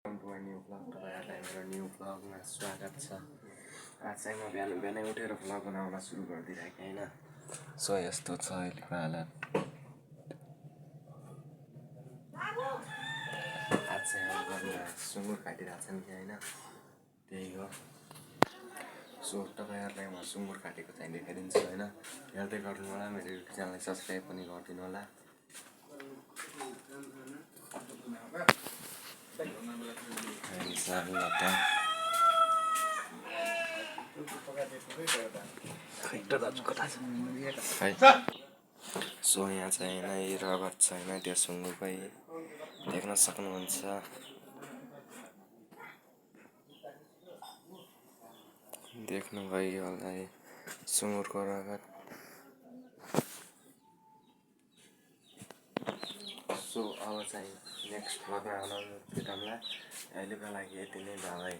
New blog तपाईँहरूलाई मेरो new ब्लगमा स्वागत छ। आज चाहिँ म बिहान बिहानै उठेर ब्लग बनाउन सुरु गरिदिरहेको होइन। सो यस्तो छ अहिलेको हालत। आज चाहिँ अब घरमा सुँगुर काटिरहेको छ नि होइन, त्यही हो। सो तपाईँहरूलाई म सुँगुर काटेको चाहिँ देखाइदिन्छु होइन, हेर्दै गर्नु होला। मेरो युट्युब च्यानललाई सब्सक्राइब पनि गरिदिनु होला। सो यहाँ चाहिँ होइन रगत छैन त्यो सुँगुरकै, देख्न सक्नुहुन्छ। देख्नुभयो होला सुँगुरको रगत। सो अब चाहिँ नेक्स्ट ब्लगमा आउनु भेटौँला। अहिलेको लागि यति नै, बाइ।